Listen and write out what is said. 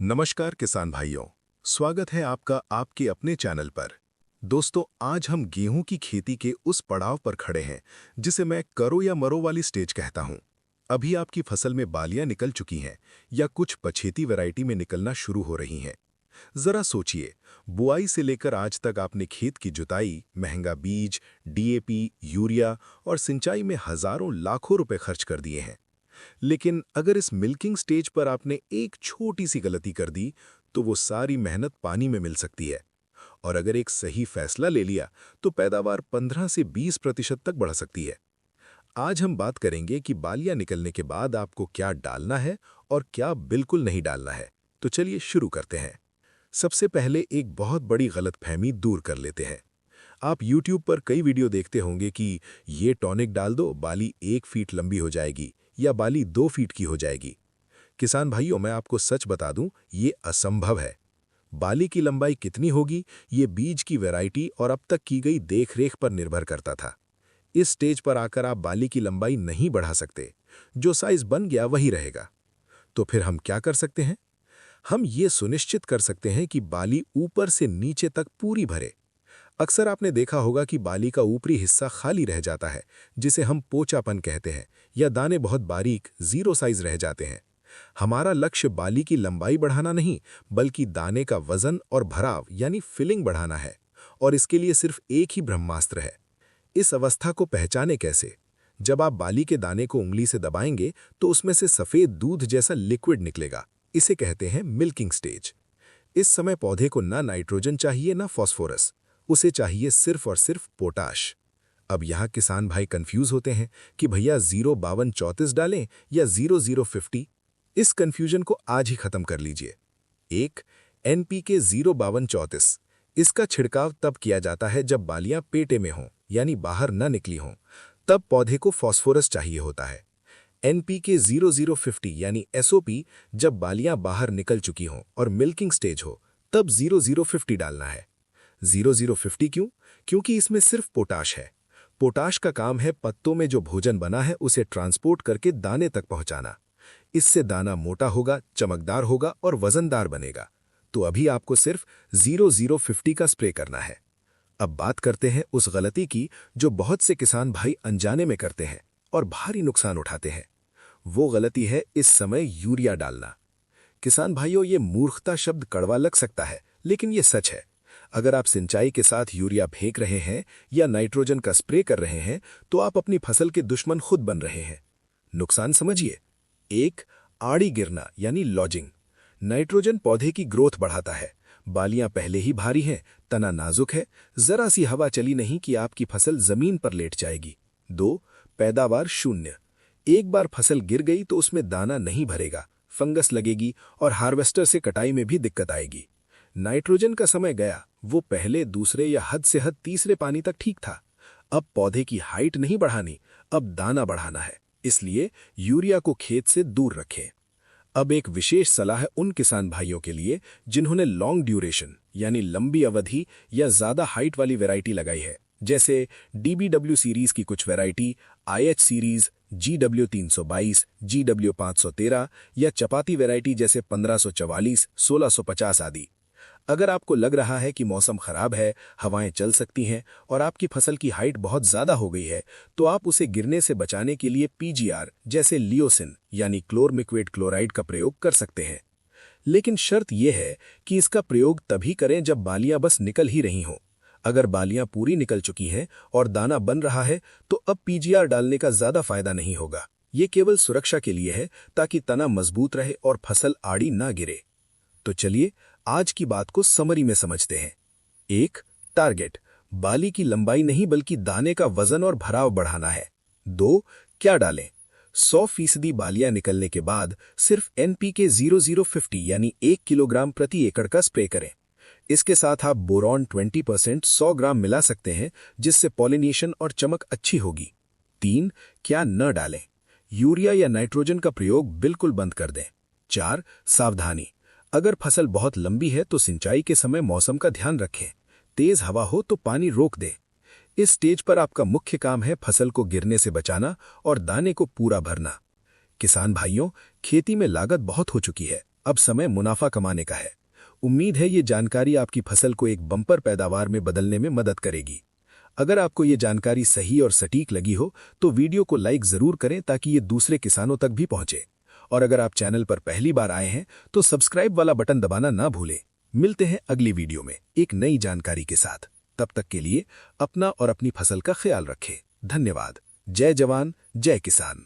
नमस्कार किसान भाइयों, स्वागत है आपका आपके अपने चैनल पर। दोस्तों, आज हम गेहूं की खेती के उस पड़ाव पर खड़े हैं जिसे मैं करो या मरो वाली स्टेज कहता हूं। अभी आपकी फसल में बालियां निकल चुकी हैं या कुछ पछेती वैरायटी में निकलना शुरू हो रही हैं। जरा सोचिए, बुआई से लेकर आज तक आपने खेत की जुताई, महंगा बीज, डीएपी, यूरिया और सिंचाई में हजारों लाखों रुपए खर्च कर दिए हैं। लेकिन अगर इस मिल्किंग स्टेज पर आपने एक छोटी सी गलती कर दी, तो वो सारी मेहनत पानी में मिल सकती है। और अगर एक सही फैसला ले लिया, तो पैदावार 15 से 20% तक बढ़ सकती है। आज हम बात करेंगे कि बालियां निकलने के बाद आपको क्या डालना है और क्या बिल्कुल नहीं डालना है। तो चलिए शुरू करते हैं। सबसे पहले एक बहुत बड़ी गलतफहमी दूर कर लेते हैं। आप YouTube पर कई वीडियो देखते होंगे कि ये टॉनिक डाल दो, बाली 1 फीट लंबी हो जाएगी या बाली 2 फीट की हो जाएगी। किसान भाइयों, मैं आपको सच बता दूं, ये असंभव है। बाली की लंबाई कितनी होगी, ये बीज की वैरायटी और अब तक की गई देखरेख पर निर्भर करता था। इस स्टेज पर आकर आप बाली की लंबाई नहीं बढ़ा सकते। जो साइज बन गया वही रहेगा। तो फिर हम क्या कर सकते हैं? हम ये सुनिश्चित कर सकते हैं कि बाली ऊपर से नीचे तक पूरी भरे। अक्सर आपने देखा होगा कि बाली का ऊपरी हिस्सा खाली रह जाता है, जिसे हम पोचापन कहते हैं, या दाने बहुत बारीक, जीरो साइज रह जाते हैं। हमारा लक्ष्य बाली की लंबाई बढ़ाना नहीं, बल्कि दाने का वजन और भराव यानी फिलिंग बढ़ाना है। और इसके लिए सिर्फ एक ही ब्रह्मास्त्र है। इस अवस्था को पहचाने कैसे? जब आप बाली के दाने को उंगली से दबाएंगे तो उसमें से सफेद दूध जैसा लिक्विड निकलेगा। इसे कहते हैं मिल्किंग स्टेज। इस समय पौधे को ना नाइट्रोजन चाहिए ना फॉस्फोरस, उसे चाहिए सिर्फ और सिर्फ पोटाश। अब यहाँ किसान भाई कंफ्यूज होते हैं कि भैया 05234 डालें या 0050। इस कंफ्यूजन को आज ही खत्म कर लीजिए। एक, NPK 05234। इसका छिड़काव तब किया जाता है जब बालियां पेटे में हों, यानी बाहर न निकली हों। तब पौधे को फॉस्फोरस चाहिए होता है। NPK 0050 यानी SOP जब बालियां बाहर निकल चुकी हों और मिल्किंग स्टेज हो, तब 0050 डालना है। 0050 क्यों? क्योंकि इसमें सिर्फ पोटाश है। पोटाश का काम है पत्तों में जो भोजन बना है उसे ट्रांसपोर्ट करके दाने तक पहुंचाना। इससे दाना मोटा होगा, चमकदार होगा और वजनदार बनेगा। तो अभी आपको सिर्फ 0050 का स्प्रे करना है। अब बात करते हैं उस गलती की जो बहुत से किसान भाई अनजाने में करते हैं और भारी नुकसान उठाते हैं। वो गलती है इस समय यूरिया डालना। किसान भाइयों, ये मूर्खता शब्द कड़वा लग सकता है, लेकिन ये सच है। अगर आप सिंचाई के साथ यूरिया फेंक रहे हैं या नाइट्रोजन का स्प्रे कर रहे हैं, तो आप अपनी फसल के दुश्मन खुद बन रहे हैं। नुकसान समझिए। एक, आड़ी गिरना यानी लॉजिंग। नाइट्रोजन पौधे की ग्रोथ बढ़ाता है। बालियां पहले ही भारी हैं, तना नाजुक है, जरा सी हवा चली नहीं कि आपकी फसल जमीन पर लेट जाएगी। दो, पैदावार शून्य। एक बार फसल गिर गई तो उसमें दाना नहीं भरेगा, फंगस लगेगी और हार्वेस्टर से कटाई में भी दिक्कत आएगी। नाइट्रोजन का समय गया। वो पहले, दूसरे या हद से हद तीसरे पानी तक ठीक था। अब पौधे की हाइट नहीं बढ़ानी, अब दाना बढ़ाना है। इसलिए यूरिया को खेत से दूर रखें। अब एक विशेष सलाह है उन किसान भाइयों के लिए जिन्होंने लॉन्ग ड्यूरेशन यानी लंबी अवधि या ज्यादा हाइट वाली वैरायटी लगाई है, जैसे DBW सीरीज की कुछ variety, IH series, GW 322, GW 513 या चपाती वैरायटी जैसे 1544, 1650 आदि। अगर आपको लग रहा है कि मौसम खराब है, हवाएं चल सकती हैं और आपकी फसल की हाइट बहुत ज्यादा हो गई है, तो आप उसे गिरने से बचाने के लिए PGR जैसे लियोसिन यानी क्लोरमिक्वेट क्लोराइड का प्रयोग कर सकते हैं। लेकिन शर्त यह है कि इसका प्रयोग तभी करें जब बालियां बस निकल ही रही हों। अगर बालियां पूरी निकल चुकी हैं और दाना बन रहा है, तो अब PGR डालने का ज्यादा फायदा नहीं होगा। ये केवल सुरक्षा के लिए है, ताकि तना मजबूत रहे और फसल आड़ी ना गिरे। तो चलिए आज की बात को समरी में समझते हैं। एक, टारगेट बाली की लंबाई नहीं बल्कि दाने का वजन और भराव बढ़ाना है। दो, क्या डालें? 100% बालियां निकलने के बाद सिर्फ NPK 0050 यानी 1 किलोग्राम प्रति एकड़ का स्प्रे करें। इसके साथ आप बोरॉन 20% 100 ग्राम मिला सकते हैं, जिससे पॉलिनेशन और चमक अच्छी होगी। तीन, क्या न डालें? यूरिया या नाइट्रोजन का प्रयोग बिल्कुल बंद कर दें। चार, सावधानी अगर फसल बहुत लंबी है तो सिंचाई के समय मौसम का ध्यान रखें। तेज हवा हो तो पानी रोक दें। इस स्टेज पर आपका मुख्य काम है फसल को गिरने से बचाना और दाने को पूरा भरना। किसान भाइयों, खेती में लागत बहुत हो चुकी है, अब समय मुनाफा कमाने का है। उम्मीद है ये जानकारी आपकी फसल को एक बम्पर पैदावार में बदलने में मदद करेगी। अगर आपको ये जानकारी सही और सटीक लगी हो तो वीडियो को लाइक जरूर करें ताकि ये दूसरे किसानों तक भी पहुंचे। और अगर आप चैनल पर पहली बार आए हैं तो सब्सक्राइब वाला बटन दबाना ना भूलें। मिलते हैं अगली वीडियो में एक नई जानकारी के साथ। तब तक के लिए अपना और अपनी फसल का ख्याल रखें। धन्यवाद। जय जवान, जय किसान।